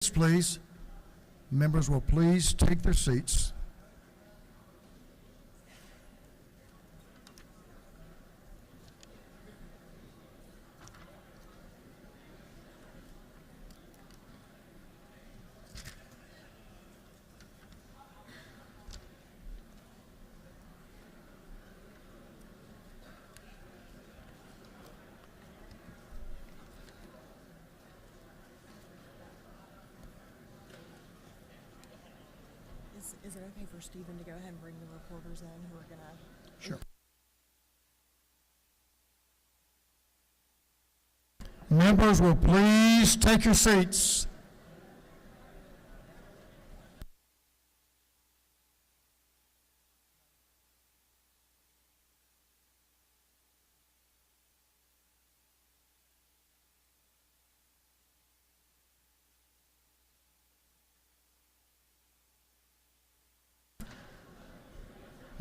Please. Members will please take their seats. Is it okay for Stephen to go ahead and bring the reporters in who are gonna? Sure. Members will please take your seats.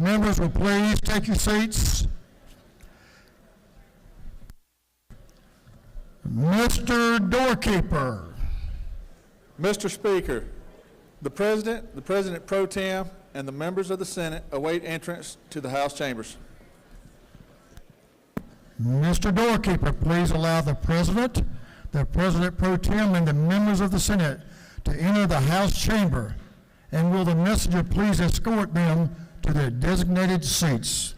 Members will please take your seats. Mr. Doorkeeper. Mr. Speaker, the President Pro Tem, and the members of the Senate await entrance to the House chambers. Mr. Doorkeeper, please allow the President Pro Tem, and the members of the Senate to enter the House chamber, and will the messenger please escort them to their designated seats.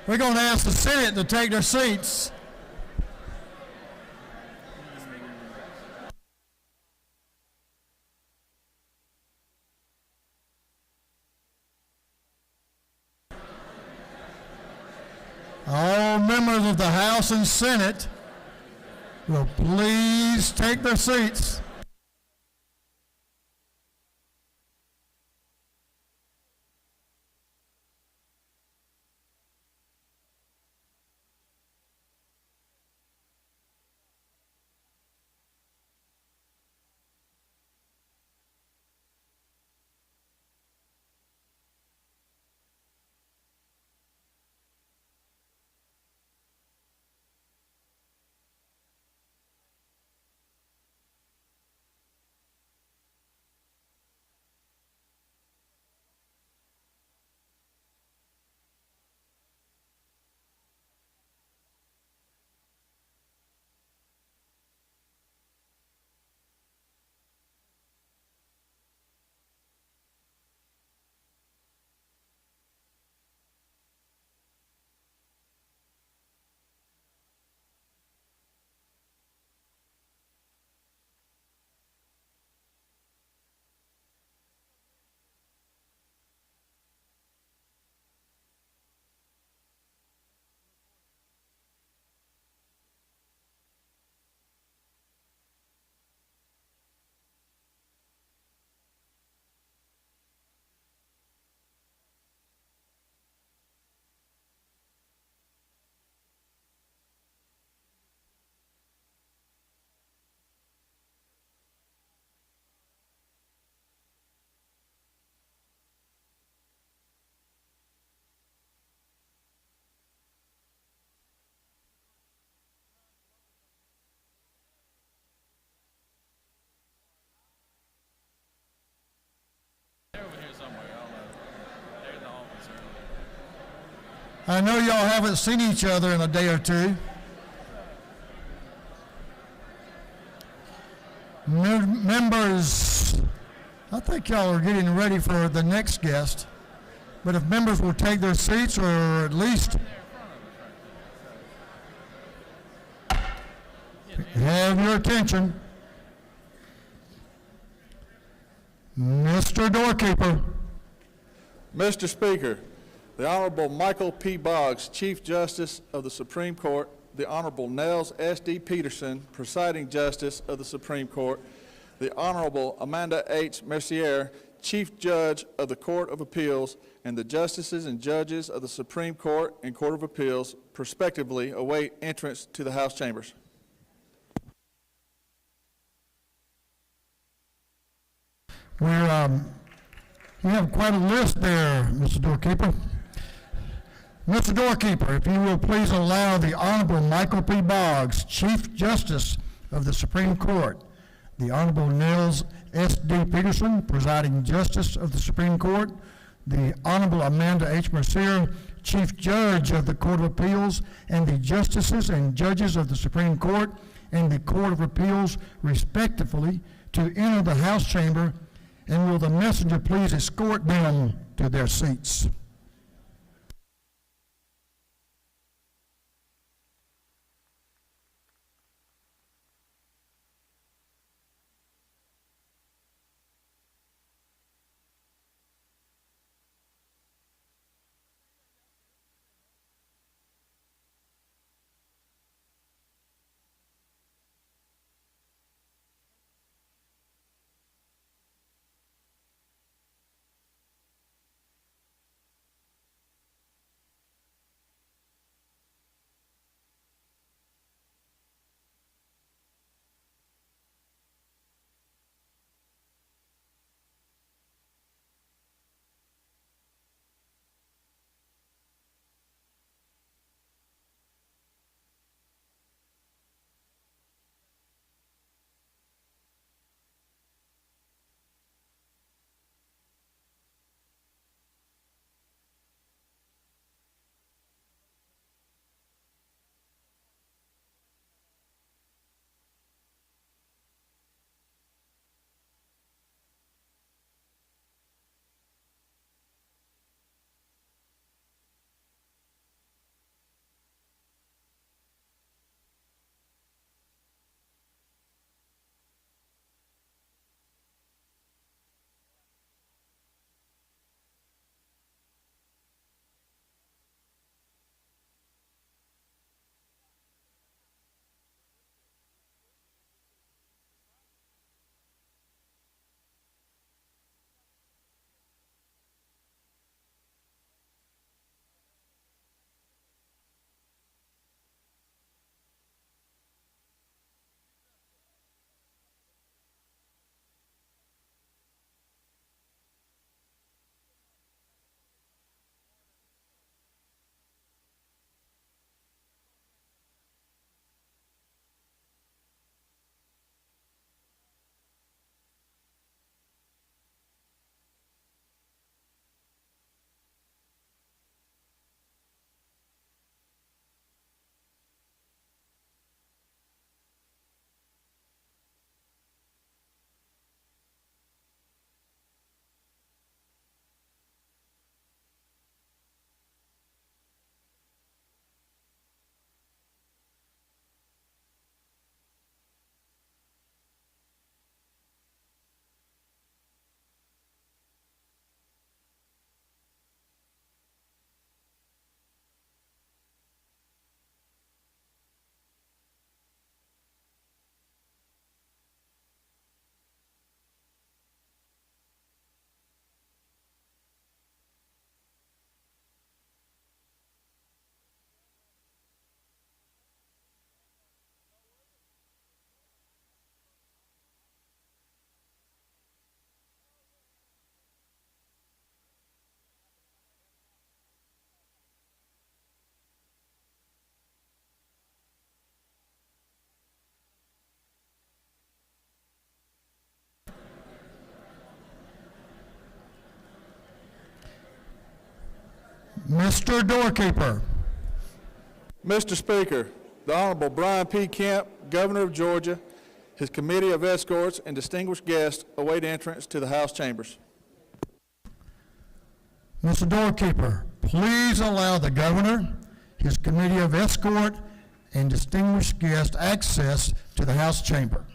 We're going to ask the Senate to take their seats. All members of the House and Senate will please take their seats. I know y'all haven't seen each other in a day or two. Members, I think y'all are getting ready for the next guest, but if members will take their seats, or at least have your attention. Mr. Doorkeeper. Mr. Speaker, the Honorable Michael P. Boggs, Chief Justice of the Supreme Court, the Honorable Nels S.D. Peterson, Presiding Justice of the Supreme Court, the Honorable Amanda H. Mercier, Chief Judge of the Court of Appeals, and the Justices and Judges of the Supreme Court and Court of Appeals, prospectively, await entrance to the House chambers. We have quite a list there, Mr. Doorkeeper. Mr. Doorkeeper, if you will please allow the Honorable Michael P. Boggs, Chief Justice of the Supreme Court, the Honorable Nels S.D. Peterson, Presiding Justice of the Supreme Court, the Honorable Amanda H. Mercier, Chief Judge of the Court of Appeals, and the Justices and Judges of the Supreme Court and the Court of Appeals, respectively, to enter the House chamber, and will the messenger please escort them to their seats. Mr. Doorkeeper. Mr. Speaker, the Honorable Brian P. Kemp, Governor of Georgia, his committee of escorts, and distinguished guests await entrance to the House chambers. Mr. Doorkeeper, please allow the governor, his committee of escort, and distinguished guest access to the House chamber.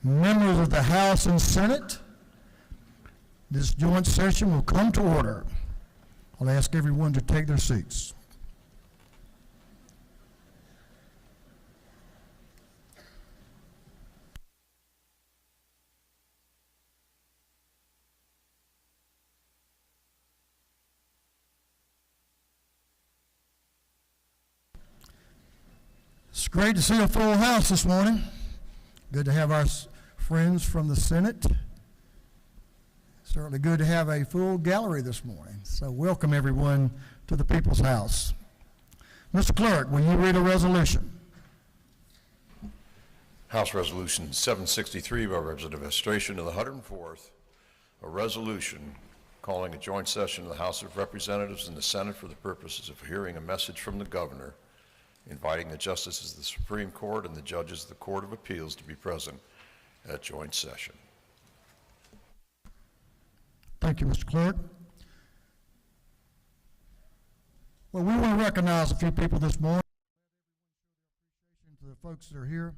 Members of the House and Senate, this joint session will come to order. I'll ask everyone to take their seats. It's great to see a full house this morning. Good to have our friends from the Senate. Certainly good to have a full gallery this morning. So welcome everyone to the People's House. Mr. Clerk, will you read a resolution? House Resolution 763 by Representative Estration of the 104th, a resolution calling a joint session of the House of Representatives and the Senate for the purposes of hearing a message from the Governor, inviting the Justices of the Supreme Court and the Judges of the Court of Appeals to be present at joint session. Thank you, Mr. Clerk. Well, we want to recognize a few people this morning. To the folks that are here.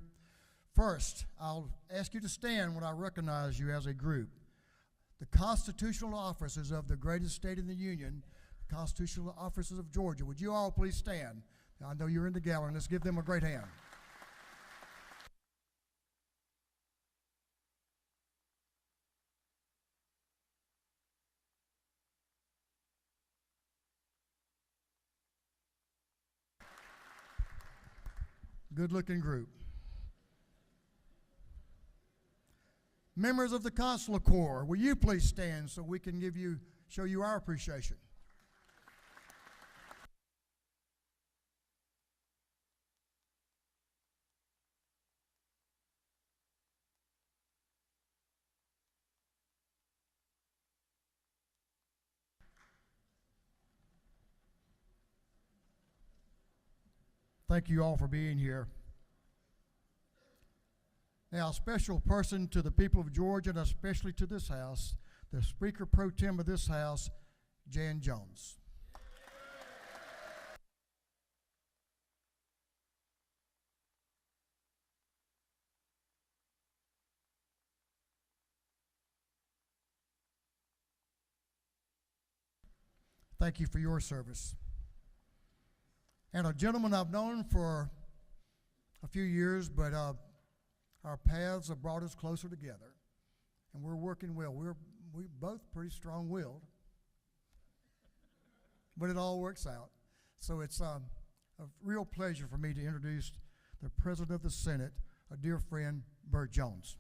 First, I'll ask you to stand when I recognize you as a group. The constitutional officers of the greatest state in the Union, the constitutional officers of Georgia. Would you all please stand? I know you're in the gallery. Let's give them a great hand. Good-looking group. Members of the Consular Corps, will you please stand so we can show you our appreciation? Thank you all for being here. Now, a special person to the people of Georgia and especially to this House, the Speaker Pro Tem of this House, Jan Jones. Thank you for your service. And a gentleman I've known for a few years, but our paths have brought us closer together, and we're working well. We're both pretty strong-willed, but it all works out. So it's a real pleasure for me to introduce the President of the Senate, a dear friend, Burt Jones.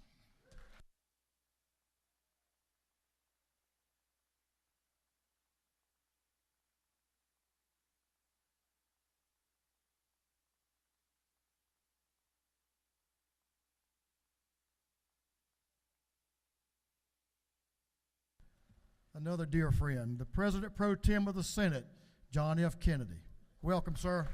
Another dear friend, the President Pro Tem of the Senate, John F. Kennedy. Welcome, sir.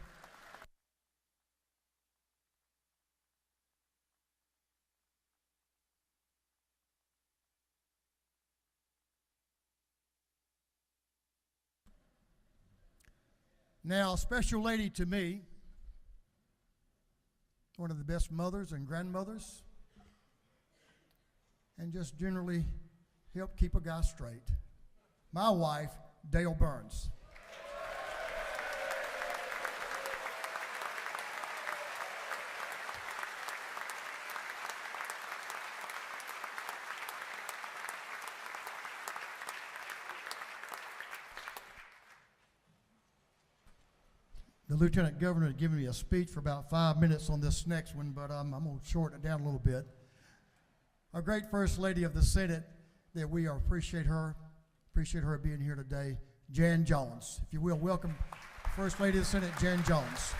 Now, a special lady to me, one of the best mothers and grandmothers, and just generally help keep a guy straight. My wife, Dale Burns. The Lieutenant Governor had given me a speech for about 5 minutes on this next one, but I'm going to shorten it down a little bit. Our great First Lady of the Senate, that we appreciate her being here today, Jan Jones. If you will, welcome First Lady of the Senate, Jan Jones.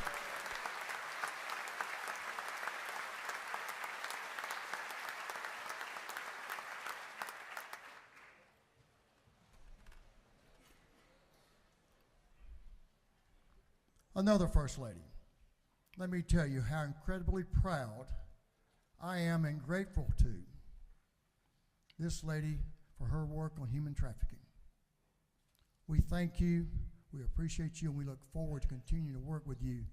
Another First Lady. Let me tell you how incredibly proud I am and grateful to this lady for her work on human trafficking. We thank you, we appreciate you, and we look forward to continuing to work with you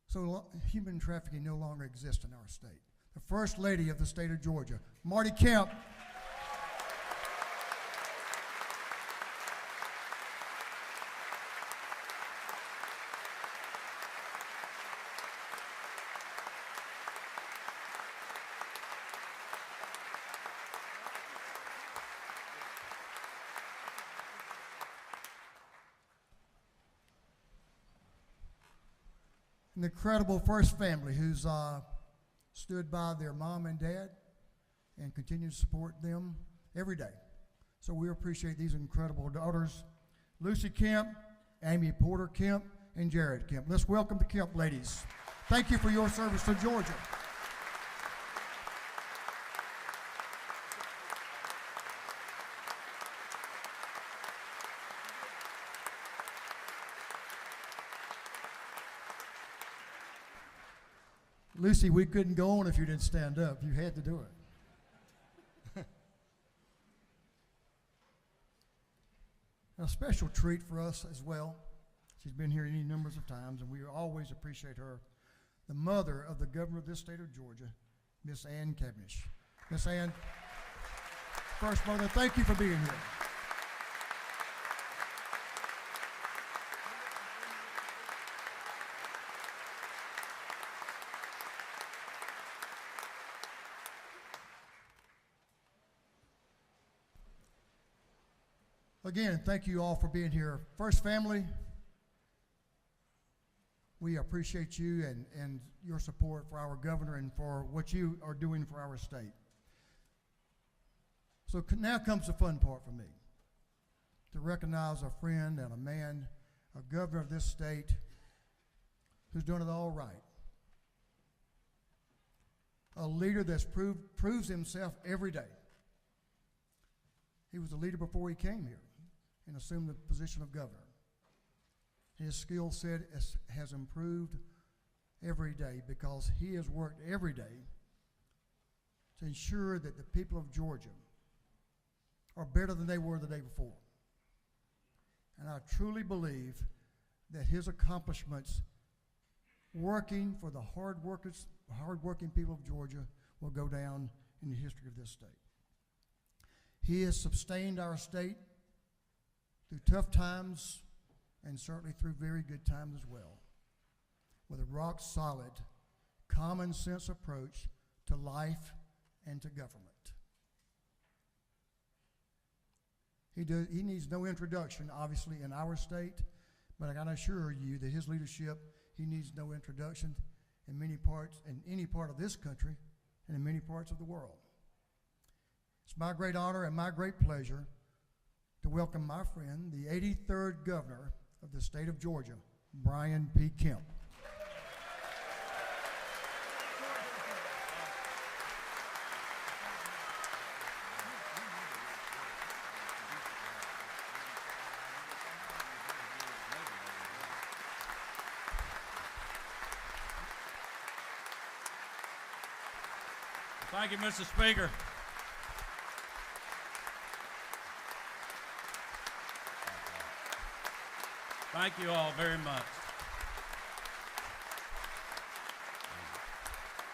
so human trafficking no longer exists in our state. The First Lady of the state of Georgia, Marty Kemp. an incredible first family who's stood by their mom and dad and continue to support them every day. So we appreciate these incredible daughters, Lucy Kemp, Amy Porter Kemp, and Jared Kemp. Let's welcome the Kemp ladies. Thank you for your service to Georgia. Lucy, we couldn't go on if you didn't stand up. You had to do it. A special treat for us as well. She's been here any numbers of times, and we always appreciate her. The mother of the governor of this state of Georgia, Miss Ann Cavendish. Miss Ann, First Mother, thank you for being here. Again, thank you all for being here. First Family, we appreciate you and your support for our governor and for what you are doing for our state. So now comes the fun part for me, to recognize a friend and a man, a governor of this state who's doing it all right. A leader that's proves himself every day. He was a leader before he came here and assumed the position of governor. His skill set has improved every day because he has worked every day to ensure that the people of Georgia are better than they were the day before. And I truly believe that his accomplishments working for the hard-working people of Georgia will go down in the history of this state. He has sustained our state through tough times and certainly through very good times as well, with a rock-solid, common-sense approach to life and to government. He needs no introduction, obviously, in our state, but I can assure you that his leadership, he needs no introduction in many parts, in any part of this country, and in many parts of the world. It's my great honor and my great pleasure to welcome my friend, the 83rd governor of the state of Georgia, Brian P. Kemp. Thank you, Mr. Speaker. Thank you all very much.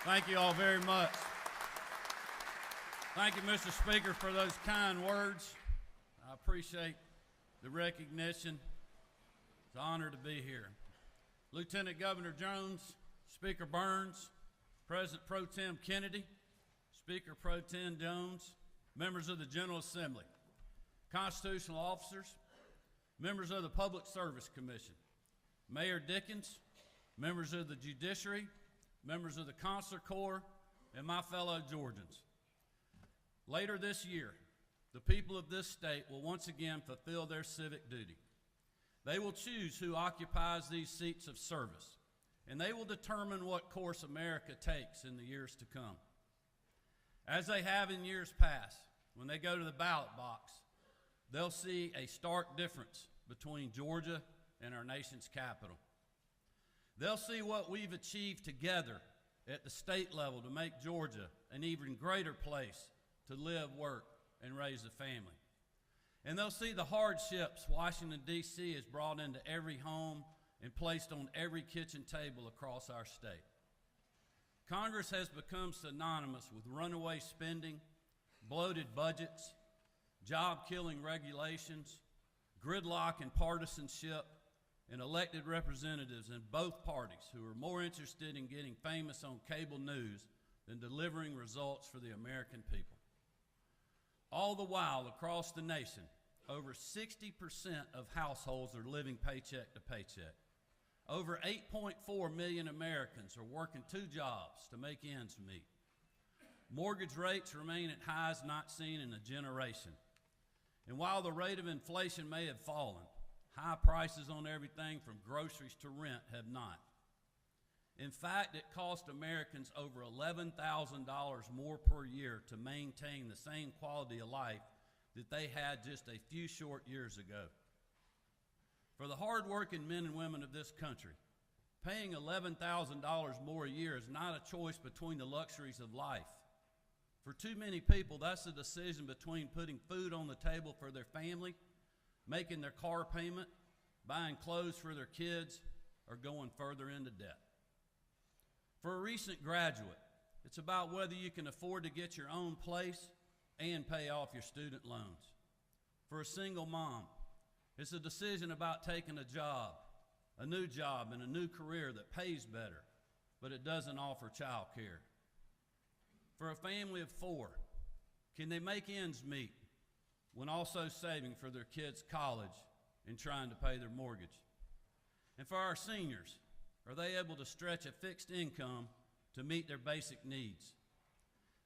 Thank you all very much. Thank you, Mr. Speaker, for those kind words. I appreciate the recognition. It's an honor to be here. Lieutenant Governor Jones, Speaker Burns, President Pro Tem Kennedy, Speaker Pro Tem Jones, members of the General Assembly, constitutional officers, members of the Public Service Commission, Mayor Dickens, members of the Judiciary, members of the Consular Corps, and my fellow Georgians. Later this year, the people of this state will once again fulfill their civic duty. They will choose who occupies these seats of service, and they will determine what course America takes in the years to come. As they have in years past, when they go to the ballot box, they'll see a stark difference between Georgia and our nation's capital. They'll see what we've achieved together at the state level to make Georgia an even greater place to live, work, and raise a family. And they'll see the hardships Washington, D.C. has brought into every home and placed on every kitchen table across our state. Congress has become synonymous with runaway spending, bloated budgets, job-killing regulations, gridlock and partisanship, and elected representatives in both parties who are more interested in getting famous on cable news than delivering results for the American people. All the while, across the nation, over 60% of households are living paycheck to paycheck. Over 8.4 million Americans are working 2 jobs to make ends meet. Mortgage rates remain at highs not seen in a generation. And while the rate of inflation may have fallen, high prices on everything from groceries to rent have not. In fact, it cost Americans over $11,000 more per year to maintain the same quality of life that they had just a few short years ago. For the hardworking men and women of this country, paying $11,000 more a year is not a choice between the luxuries of life. For too many people, that's a decision between putting food on the table for their family, making their car payment, buying clothes for their kids, or going further into debt. For a recent graduate, it's about whether you can afford to get your own place and pay off your student loans. For a single mom, it's a decision about taking a job, a new job and a new career that pays better, but it doesn't offer child care. For a family of 4, can they make ends meet when also saving for their kids' college and trying to pay their mortgage? And for our seniors, are they able to stretch a fixed income to meet their basic needs?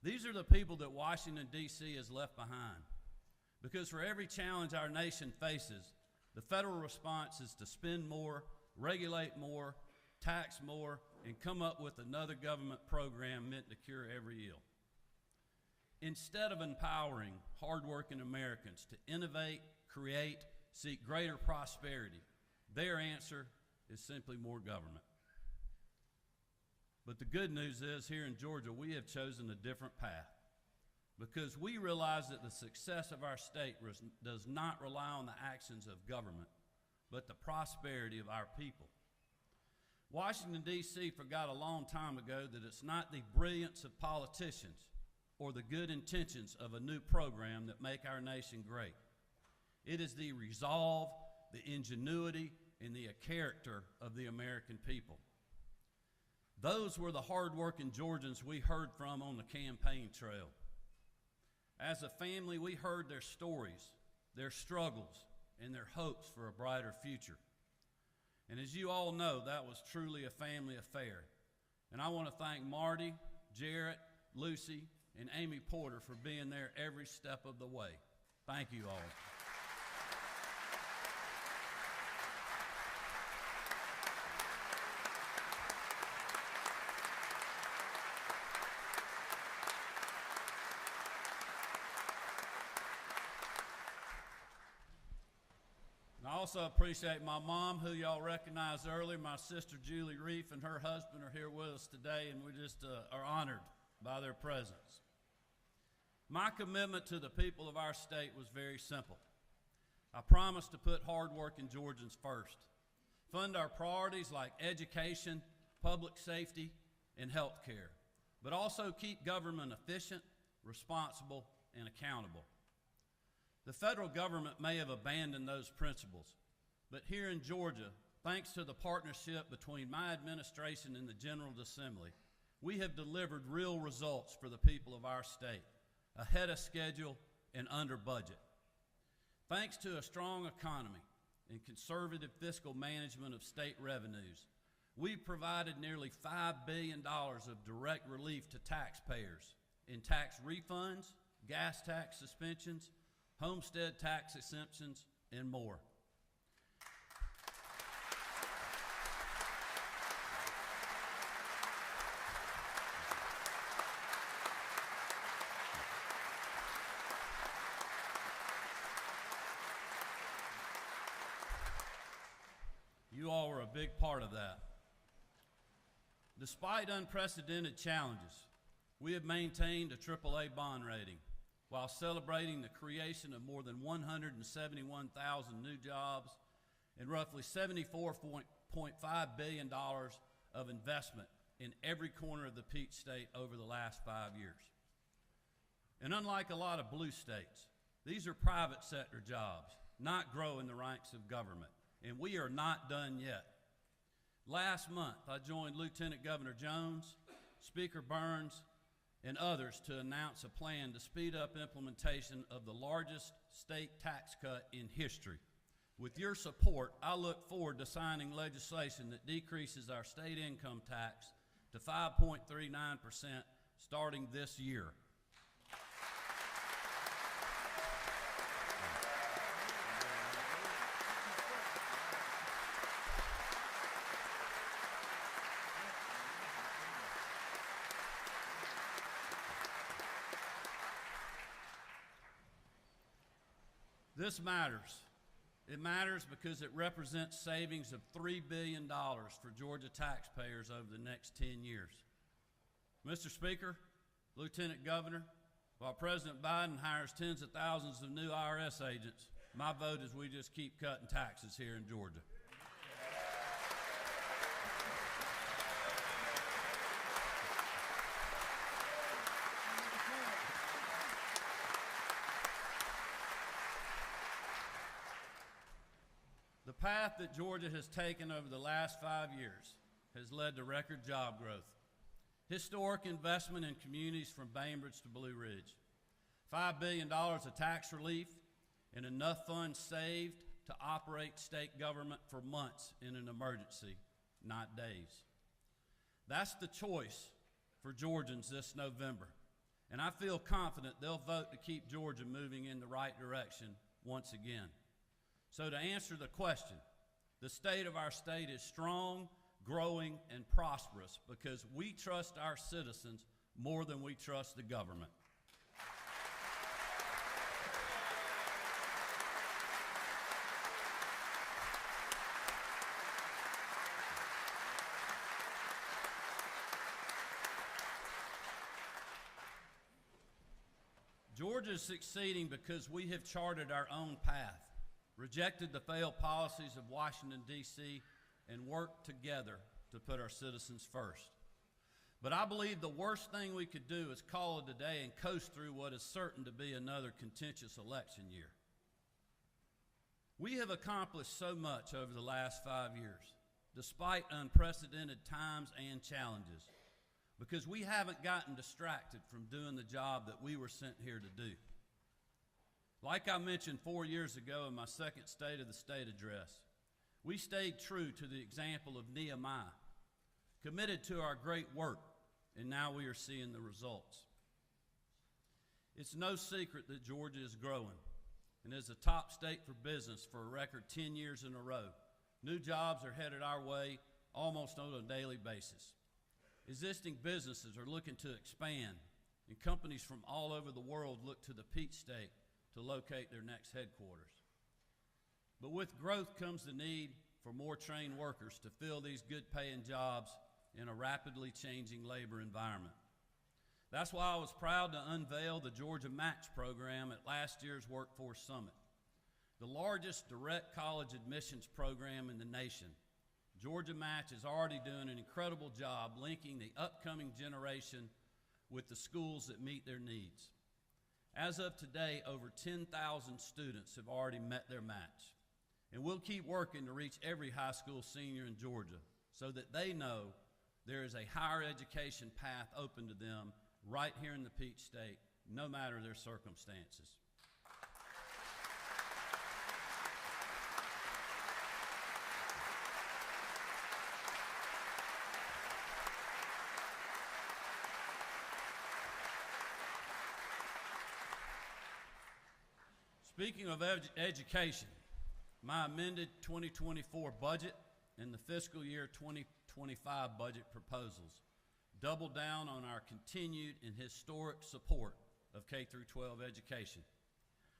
These are the people that Washington, D.C. has left behind. Because for every challenge our nation faces, the federal response is to spend more, regulate more, tax more, and come up with another government program meant to cure every ill. Instead of empowering hardworking Americans to innovate, create, seek greater prosperity, their answer is simply more government. But the good news is, here in Georgia, we have chosen a different path because we realize that the success of our state does not rely on the actions of government, but the prosperity of our people. Washington, D.C. forgot a long time ago that it's not the brilliance of politicians or the good intentions of a new program that make our nation great. It is the resolve, the ingenuity, and the character of the American people. Those were the hardworking Georgians we heard from on the campaign trail. As a family, we heard their stories, their struggles, and their hopes for a brighter future. And as you all know, that was truly a family affair. And I want to thank Marty, Jarrett, Lucy, and Amy Porter for being there every step of the way. Thank you all. I also appreciate my mom, who y'all recognized earlier. My sister Julie Reef and her husband are here with us today, and we just are honored by their presence. My commitment to the people of our state was very simple. I promised to put hardworking Georgians first, fund our priorities like education, public safety, and health care, but also keep government efficient, responsible, and accountable. The federal government may have abandoned those principles, but here in Georgia, thanks to the partnership between my administration and the General Assembly, we have delivered real results for the people of our state, ahead of schedule and under budget. Thanks to a strong economy and conservative fiscal management of state revenues, we've provided nearly $5 billion of direct relief to taxpayers in tax refunds, gas tax suspensions, homestead tax exemptions, and more. You all were a big part of that. Despite unprecedented challenges, we have maintained a AAA bond rating while celebrating the creation of more than 171,000 new jobs and roughly $74.5 billion of investment in every corner of the Peach State over the last 5 years. And unlike a lot of blue states, these are private sector jobs, not grow in the ranks of government, and we are not done yet. Last month, I joined Lieutenant Governor Jones, Speaker Burns, and others to announce a plan to speed up implementation of the largest state tax cut in history, With your support, I look forward to signing legislation that decreases our state income tax to 5.39% starting this year. This matters. It matters because it represents savings of $3 billion for Georgia taxpayers over the next 10 years. Mr. Speaker, Lieutenant Governor, while President Biden hires tens of thousands of new IRS agents, my vote is we just keep cutting taxes here in Georgia. The path that Georgia has taken over the last 5 years has led to record job growth, historic investment in communities from Bainbridge to Blue Ridge, $5 billion of tax relief, and enough funds saved to operate state government for months in an emergency, not days. That's the choice for Georgians this November, and I feel confident they'll vote to keep Georgia moving in the right direction once again. So to answer the question, the state of our state is strong, growing, and prosperous because we trust our citizens more than we trust the government. Georgia is succeeding because we have charted our own path, rejected the failed policies of Washington, D.C., and worked together to put our citizens first. But I believe the worst thing we could do is call it a day and coast through what is certain to be another contentious election year. We have accomplished so much over the last 5 years, despite unprecedented times and challenges, because we haven't gotten distracted from doing the job that we were sent here to do. Like I mentioned 4 years ago in my second State of the State address, we stayed true to the example of Nehemiah, committed to our great work, and now we are seeing the results. It's no secret that Georgia is growing and is a top state for business for a record 10 years in a row. New jobs are headed our way almost on a daily basis. Existing businesses are looking to expand, and companies from all over the world look to the Peach State to locate their next headquarters. But with growth comes the need for more trained workers to fill these good-paying jobs in a rapidly changing labor environment. That's why I was proud to unveil the Georgia Match program at last year's Workforce Summit, the largest direct college admissions program in the nation. Georgia Match is already doing an incredible job linking the upcoming generation with the schools that meet their needs. As of today, over 10,000 students have already met their match. And we'll keep working to reach every high school senior in Georgia so that they know there is a higher education path open to them right here in the Peach State, no matter their circumstances. Speaking of education, my amended 2024 budget and the fiscal year 2025 budget proposals double down on our continued and historic support of K-12 education,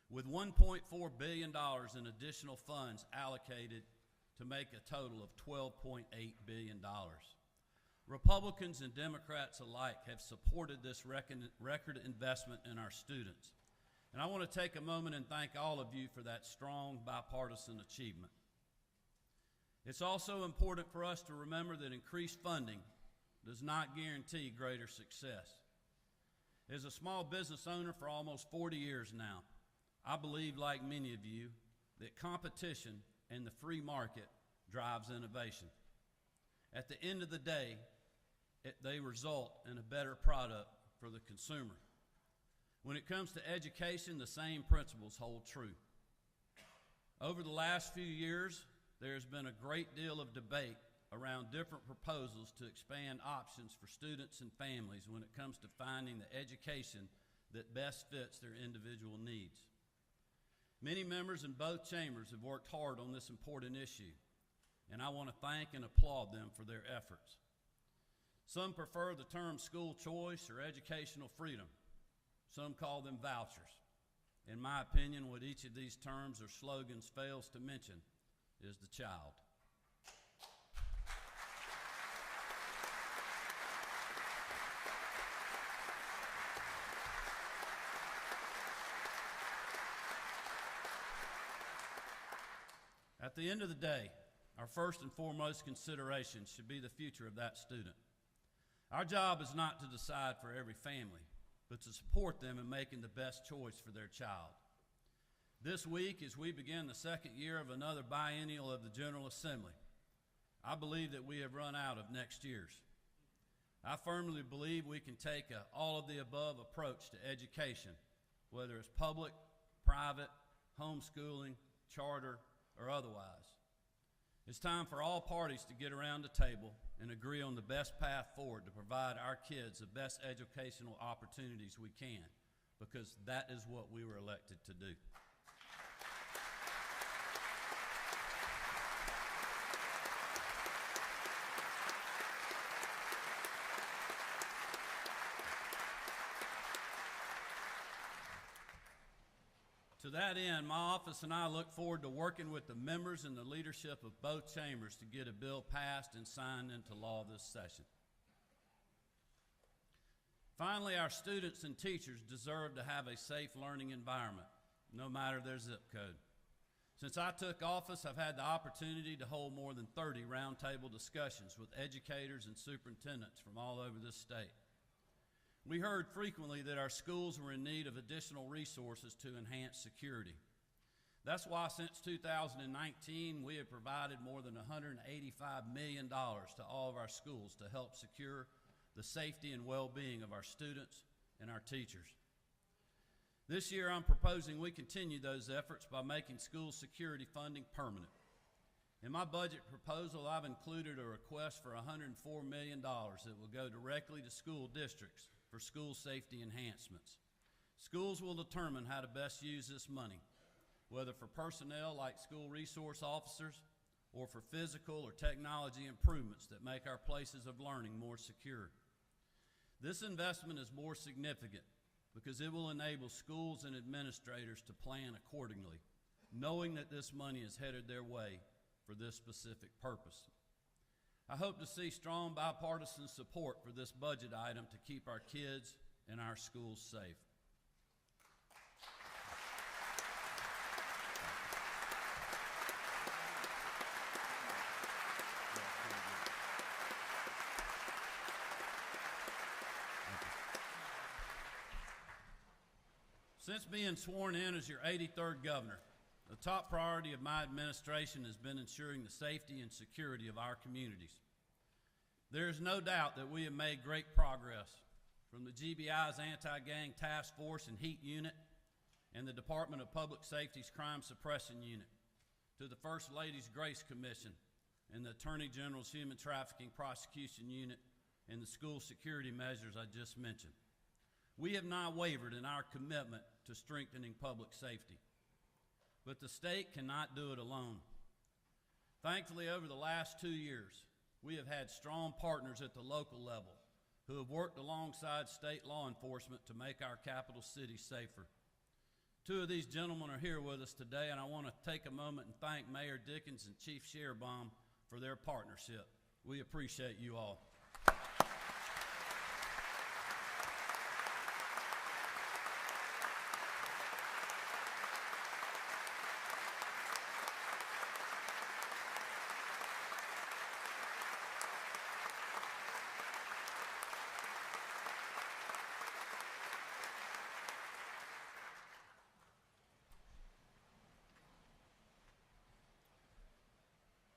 with $1.4 billion in additional funds allocated to make a total of $12.8 billion. Republicans and Democrats alike have supported this record investment in our students. And I want to take a moment and thank all of you for that strong bipartisan achievement. It's also important for us to remember that increased funding does not guarantee greater success. As a small business owner for almost 40 years now, I believe, like many of you, that competition and the free market drives innovation. At the end of the day, they result in a better product for the consumer. When it comes to education, the same principles hold true. Over the last few years, there has been a great deal of debate around different proposals to expand options for students and families when it comes to finding the education that best fits their individual needs. Many members in both chambers have worked hard on this important issue, and I want to thank and applaud them for their efforts. Some prefer the term school choice or educational freedom. Some call them vouchers. In my opinion, what each of these terms or slogans fails to mention is the child. At the end of the day, our first and foremost consideration should be the future of that student. Our job is not to decide for every family, but to support them in making the best choice for their child. This week, as we begin the second year of another biennial of the General Assembly, I believe that we have run out of next year's. I firmly believe we can take an all-of-the-above approach to education, whether it's public, private, homeschooling, charter, or otherwise. It's time for all parties to get around the table and agree on the best path forward to provide our kids the best educational opportunities we can, because that is what we were elected to do. To that end, my office and I look forward to working with the members and the leadership of both chambers to get a bill passed and signed into law this session. Finally, our students and teachers deserve to have a safe learning environment, no matter their zip code. Since I took office, I've had the opportunity to hold more than 30 roundtable discussions with educators and superintendents from all over this state. We heard frequently that our schools were in need of additional resources to enhance security. That's why since 2019, we have provided more than $185 million to all of our schools to help secure the safety and well-being of our students and our teachers. This year, I'm proposing we continue those efforts by making school security funding permanent. In my budget proposal, I've included a request for $104 million that will go directly to school districts for school safety enhancements. Schools will determine how to best use this money, whether for personnel like school resource officers or for physical or technology improvements that make our places of learning more secure. This investment is more significant because it will enable schools and administrators to plan accordingly, knowing that this money is headed their way for this specific purpose. I hope to see strong bipartisan support for this budget item to keep our kids and our schools safe. Since being sworn in as your 83rd governor, the top priority of my administration has been ensuring the safety and security of our communities. There is no doubt that we have made great progress from the GBI's Anti-Gang Task Force and Heat Unit and the Department of Public Safety's Crime Suppression Unit to the First Lady's Grace Commission and the Attorney General's Human Trafficking Prosecution Unit and the school security measures I just mentioned. We have not wavered in our commitment to strengthening public safety. But the state cannot do it alone. Thankfully, over the last 2 years, we have had strong partners at the local level who have worked alongside state law enforcement to make our capital city safer. Two of these gentlemen are here with us today, and I want to take a moment and thank Mayor Dickens and Chief Sherbaum for their partnership. We appreciate you all.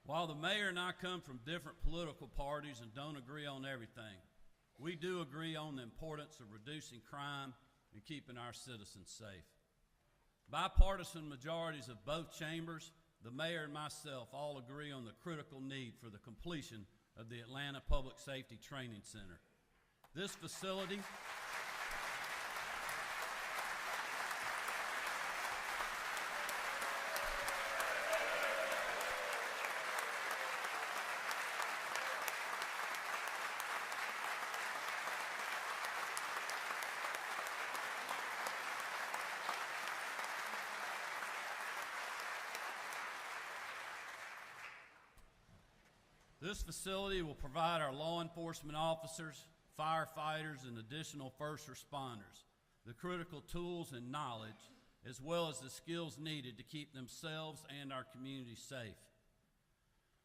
While the mayor and I come from different political parties and don't agree on everything, we do agree on the importance of reducing crime and keeping our citizens safe. Bipartisan majorities of both chambers, the mayor and myself all agree on the critical need for the completion of the Atlanta Public Safety Training Center. This facility will provide our law enforcement officers, firefighters, and additional first responders the critical tools and knowledge, as well as the skills needed to keep themselves and our community safe.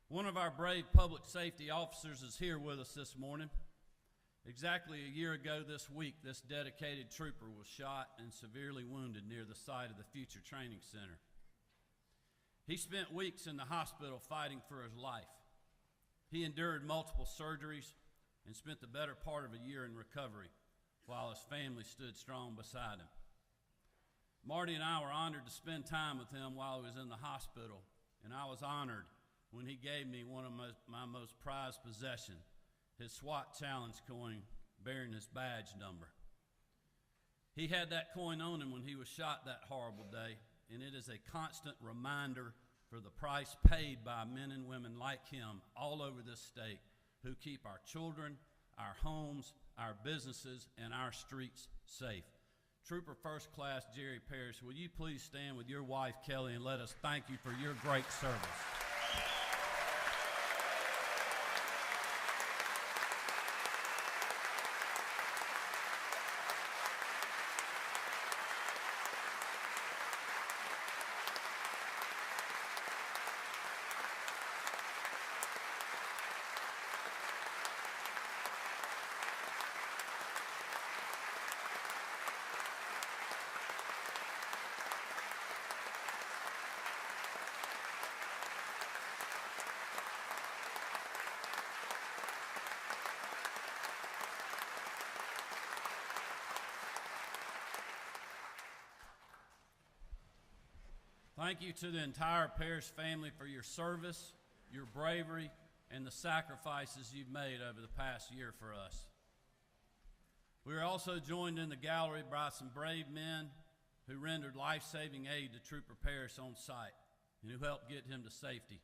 One of our brave public safety officers is here with us this morning. Exactly a year ago this week, this dedicated trooper was shot and severely wounded near the site of the Future Training Center. He spent weeks in the hospital fighting for his life. He endured multiple surgeries and spent the better part of a year in recovery while his family stood strong beside him. Marty and I were honored to spend time with him while he was in the hospital, and I was honored when he gave me one of my most prized possessions, his SWAT Challenge coin bearing his badge number. He had that coin on him when he was shot that horrible day, and it is a constant reminder for the price paid by men and women like him all over this state who keep our children, our homes, our businesses, and our streets safe. Trooper First Class Jerry Parrish, will you please stand with your wife, Kelly, and let us thank you for your great service. Thank you to the entire Parrish family for your service, your bravery, and the sacrifices you've made over the past year for us. We are also joined in the gallery by some brave men who rendered life-saving aid to Trooper Parrish on site and who helped get him to safety.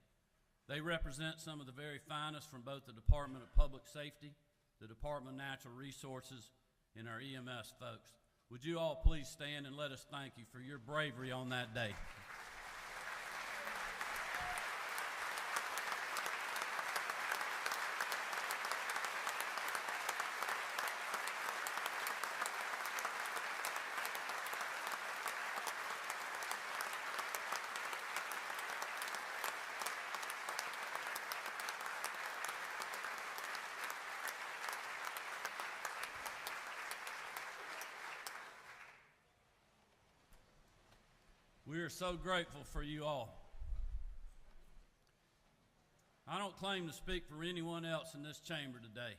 They represent some of the very finest from both the Department of Public Safety, the Department of Natural Resources, and our EMS folks. Would you all please stand and let us thank you for your bravery on that day. We are so grateful for you all. I don't claim to speak for anyone else in this chamber today,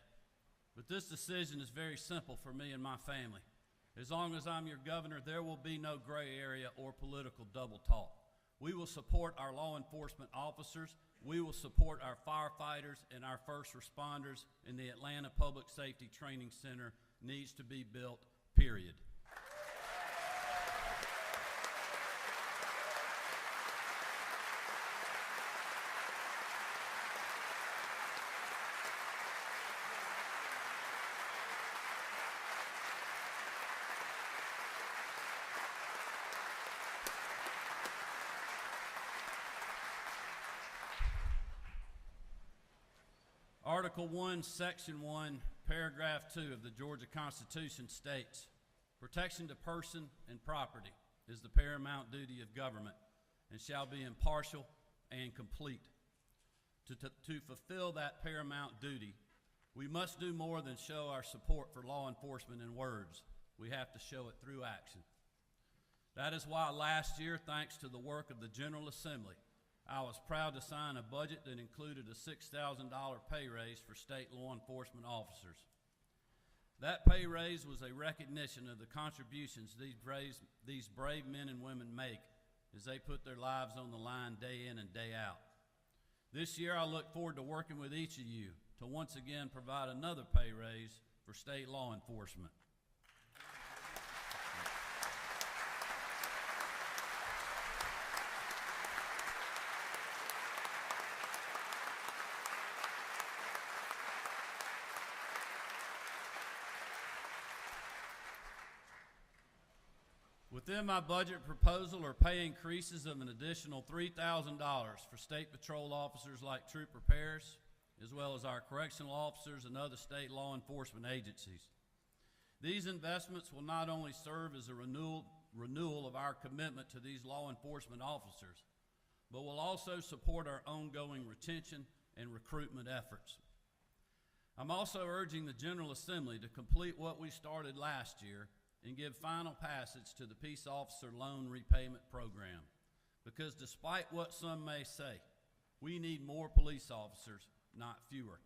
but this decision is very simple for me and my family. As long as I'm your governor, there will be no gray area or political double talk. We will support our law enforcement officers. We will support our firefighters and our first responders, and the Atlanta Public Safety Training Center needs to be built, period. Article 1, Section 1, Paragraph 2 of the Georgia Constitution states, "Protection to person and property is the paramount duty of government and shall be impartial and complete. To fulfill that paramount duty, we must do more than show our support for law enforcement in words. We have to show it through action. That is why last year, thanks to the work of the General Assembly, I was proud to sign a budget that included a $6,000 pay raise for state law enforcement officers. That pay raise was a recognition of the contributions these brave men and women make as they put their lives on the line day in and day out. This year, I look forward to working with each of you to once again provide another pay raise for state law enforcement. Within my budget proposal are pay increases of an additional $3,000 for state patrol officers like troop repairs, as well as our correctional officers and other state law enforcement agencies. These investments will not only serve as a renewal of our commitment to these law enforcement officers, but will also support our ongoing retention and recruitment efforts. I'm also urging the General Assembly to complete what we started last year and give final passage to the Peace Officer Loan Repayment Program. Because despite what some may say, we need more police officers, not fewer.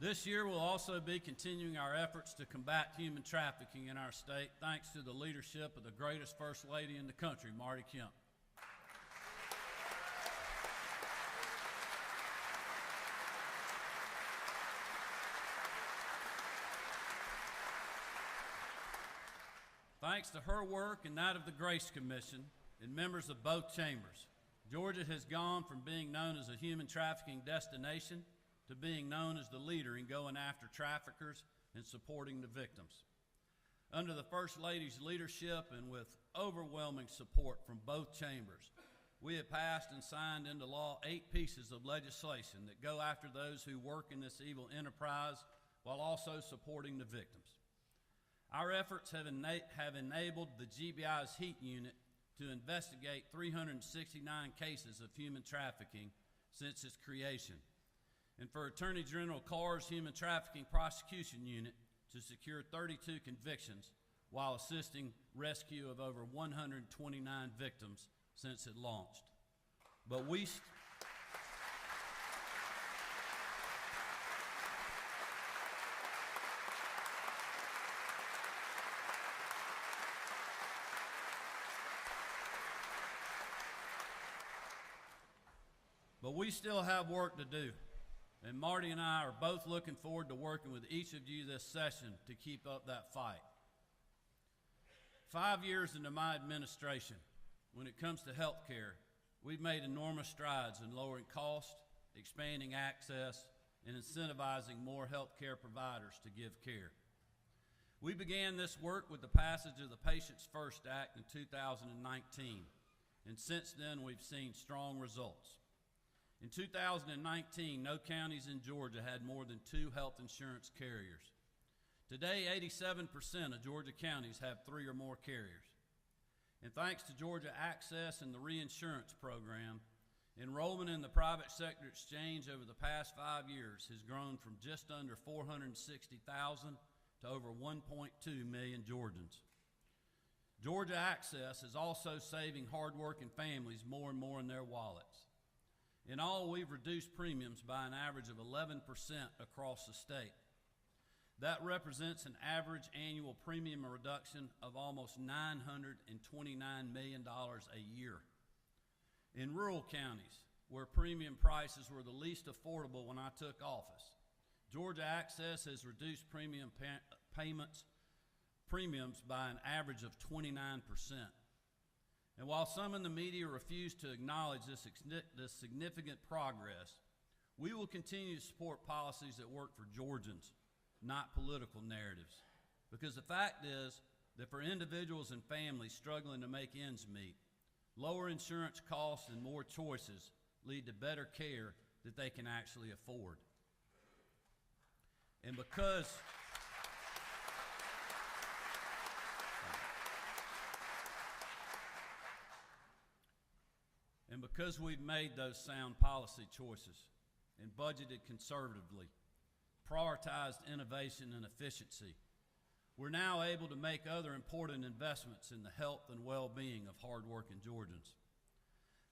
This year, we'll also be continuing our efforts to combat human trafficking in our state, thanks to the leadership of the greatest First Lady in the country, Marty Kemp. Thanks to her work and that of the Grace Commission and members of both chambers, Georgia has gone from being known as a human trafficking destination to being known as the leader in going after traffickers and supporting the victims. Under the First Lady's leadership and with overwhelming support from both chambers, we have passed and signed into law 8 pieces of legislation that go after those who work in this evil enterprise while also supporting the victims. Our efforts have enabled the GBI's HEAT unit to investigate 369 cases of human trafficking since its creation, and for Attorney General Carr's Human Trafficking Prosecution Unit to secure 32 convictions while assisting rescue of over 129 victims since it launched. But we still have work to do. And Marty and I are both looking forward to working with each of you this session to keep up that fight. 5 years into my administration, when it comes to health care, we've made enormous strides in lowering costs, expanding access, and incentivizing more health care providers to give care. We began this work with the passage of the Patients First Act in 2019, and since then we've seen strong results. In 2019, no counties in Georgia had more than 2 health insurance carriers. Today, 87% of Georgia counties have 3 or more carriers. And thanks to Georgia Access and the reinsurance program, enrollment in the private sector exchange over the past 5 years has grown from just under 460,000 to over 1.2 million Georgians. Georgia Access is also saving hardworking families more and more in their wallets. In all, we've reduced premiums by an average of 11% across the state. That represents an average annual premium reduction of almost $929 million a year. In rural counties, where premium prices were the least affordable when I took office, Georgia Access has reduced premiums by an average of 29%. And while some in the media refuse to acknowledge this significant progress, we will continue to support policies that work for Georgians, not political narratives. Because the fact is that for individuals and families struggling to make ends meet, lower insurance costs and more choices lead to better care that they can actually afford. And because we've made those sound policy choices and budgeted conservatively, prioritized innovation and efficiency, we're now able to make other important investments in the health and well-being of hardworking Georgians.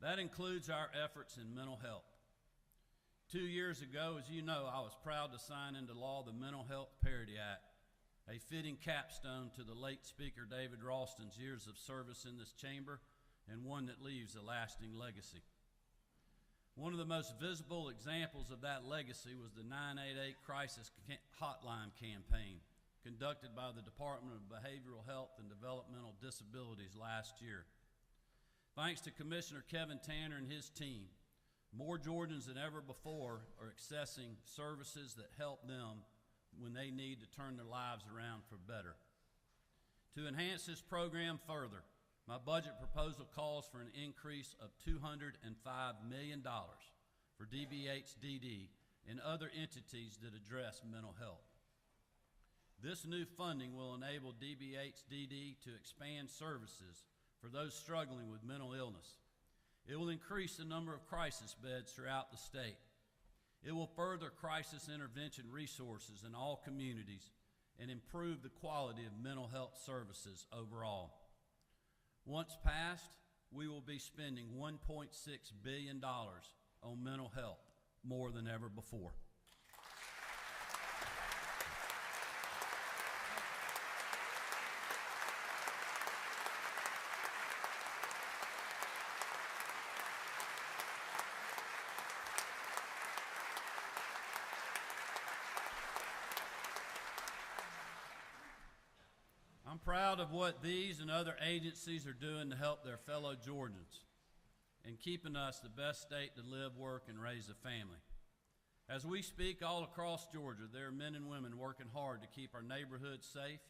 That includes our efforts in mental health. 2 years ago, as you know, I was proud to sign into law the Mental Health Parity Act, a fitting capstone to the late Speaker David Ralston's years of service in this chamber, and one that leaves a lasting legacy. One of the most visible examples of that legacy was the 988 Crisis Hotline campaign conducted by the Department of Behavioral Health and Developmental Disabilities last year. Thanks to Commissioner Kevin Tanner and his team, more Georgians than ever before are accessing services that help them when they need to turn their lives around for better. To enhance this program further, my budget proposal calls for an increase of $205 million for DBHDD and other entities that address mental health. This new funding will enable DBHDD to expand services for those struggling with mental illness. It will increase the number of crisis beds throughout the state. It will further crisis intervention resources in all communities and improve the quality of mental health services overall. Once passed, we will be spending $1.6 billion on mental health, more than ever before. I'm proud of what these and other agencies are doing to help their fellow Georgians and keeping us the best state to live, work, and raise a family. As we speak all across Georgia, there are men and women working hard to keep our neighborhoods safe,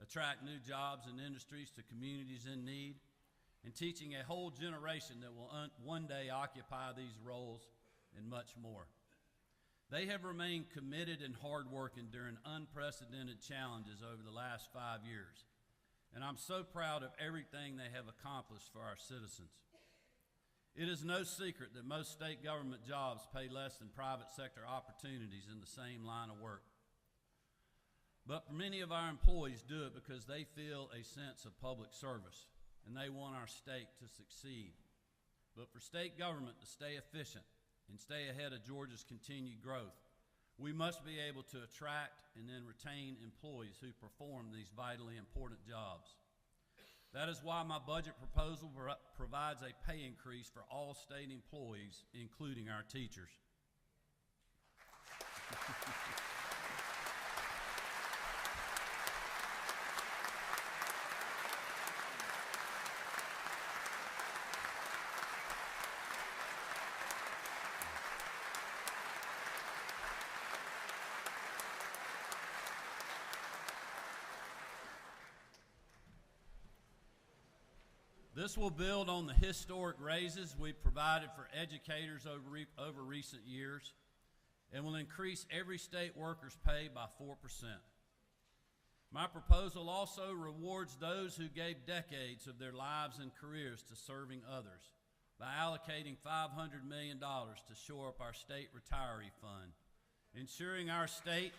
attract new jobs and industries to communities in need, and teaching a whole generation that will one day occupy these roles and much more. They have remained committed and hardworking during unprecedented challenges over the last 5 years, and I'm so proud of everything they have accomplished for our citizens. It is no secret that most state government jobs pay less than private sector opportunities in the same line of work. But many of our employees do it because they feel a sense of public service, and they want our state to succeed. But for state government to stay efficient and stay ahead of Georgia's continued growth, we must be able to attract and then retain employees who perform these vitally important jobs. That is why my budget proposal provides a pay increase for all state employees, including our teachers. This will build on the historic raises we've provided for educators over recent years and will increase every state worker's pay by 4%. My proposal also rewards those who gave decades of their lives and careers to serving others by allocating $500 million to shore up our state retiree fund, ensuring our state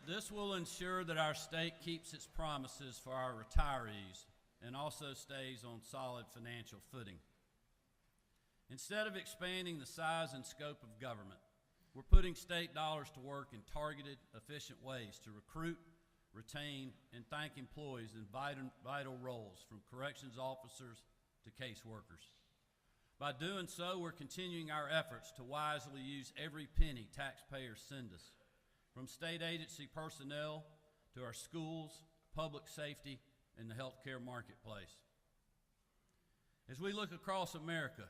This will ensure that our state keeps its promises for our retirees and also stays on solid financial footing. Instead of expanding the size and scope of government, we're putting state dollars to work in targeted, efficient ways to recruit, retain, and thank employees in vital roles, from corrections officers to caseworkers. By doing so, we're continuing our efforts to wisely use every penny taxpayers send us, from state agency personnel to our schools, public safety, and the healthcare marketplace. As we look across America,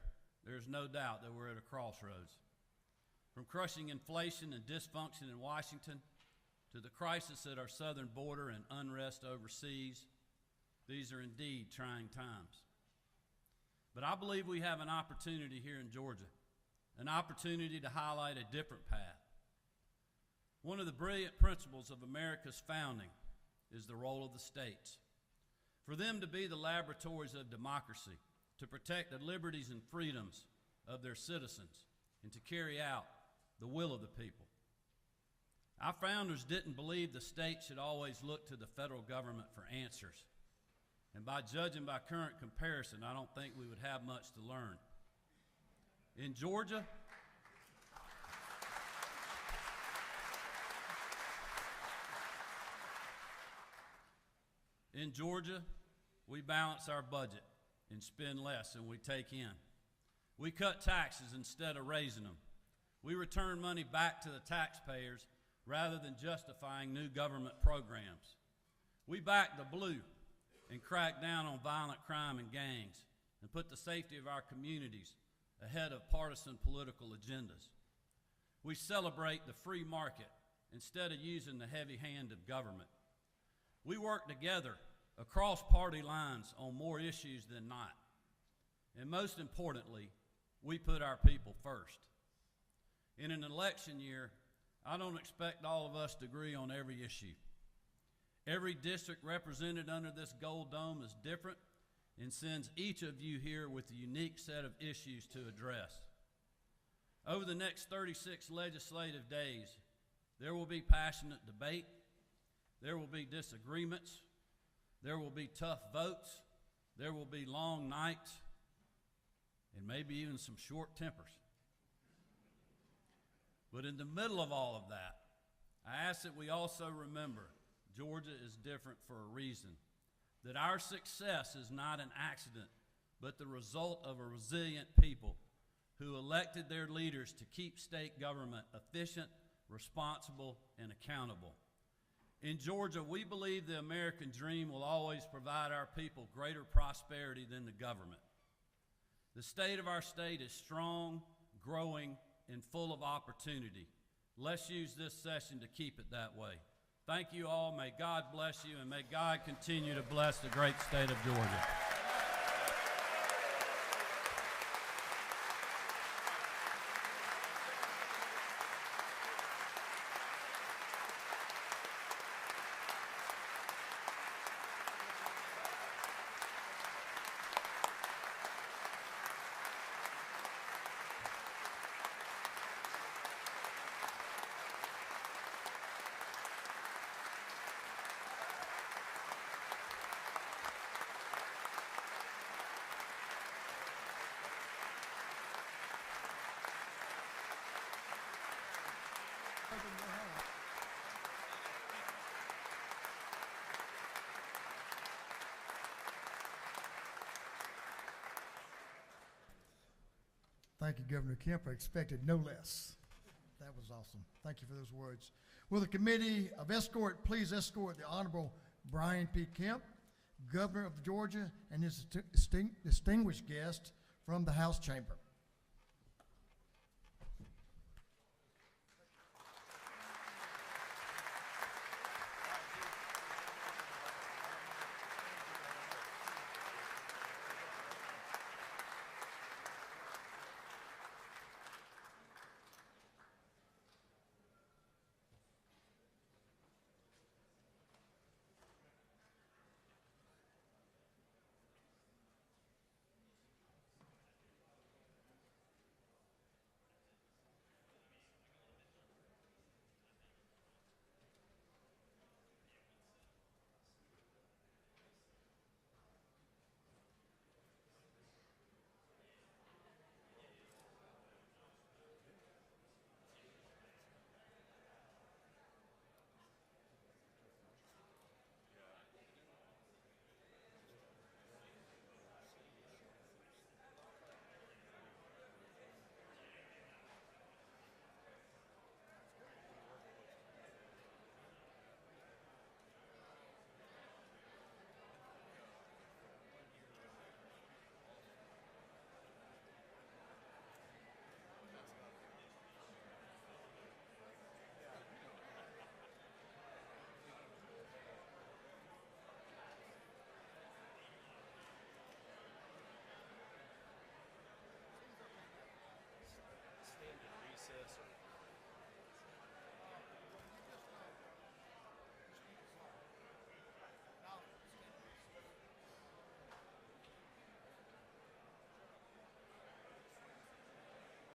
there's no doubt that we're at a crossroads. From crushing inflation and dysfunction in Washington to the crisis at our southern border and unrest overseas, these are indeed trying times. But I believe we have an opportunity here in Georgia, an opportunity to highlight a different path, One of the brilliant principles of America's founding is the role of the states. For them to be the laboratories of democracy, to protect the liberties and freedoms of their citizens, and to carry out the will of the people. Our founders didn't believe the state should always look to the federal government for answers. And by judging by current comparison, I don't think we would have much to learn. In Georgia, we balance our budget and spend less than we take in. We cut taxes instead of raising them. We return money back to the taxpayers rather than justifying new government programs. We back the blue and crack down on violent crime and gangs and put the safety of our communities ahead of partisan political agendas. We celebrate the free market instead of using the heavy hand of government. We work together across party lines on more issues than not. And most importantly, we put our people first. In an election year, I don't expect all of us to agree on every issue. Every district represented under this gold dome is different and sends each of you here with a unique set of issues to address. Over the next 36 legislative days, there will be passionate debate, there will be disagreements, there will be tough votes, there will be long nights, and maybe even some short tempers. But in the middle of all of that, I ask that we also remember Georgia is different for a reason, that our success is not an accident, but the result of a resilient people who elected their leaders to keep state government efficient, responsible, and accountable. In Georgia, we believe the American dream will always provide our people greater prosperity than the government. The state of our state is strong, growing, and full of opportunity. Let's use this session to keep it that way. Thank you all. May God bless you, and may God continue to bless the great state of Georgia. Thank you, Governor Kemp. I expected no less. That was awesome. Thank you for those words. Will the Committee of Escort please escort the Honorable Brian P. Kemp, Governor of Georgia, and his distinguished guest from the House chamber.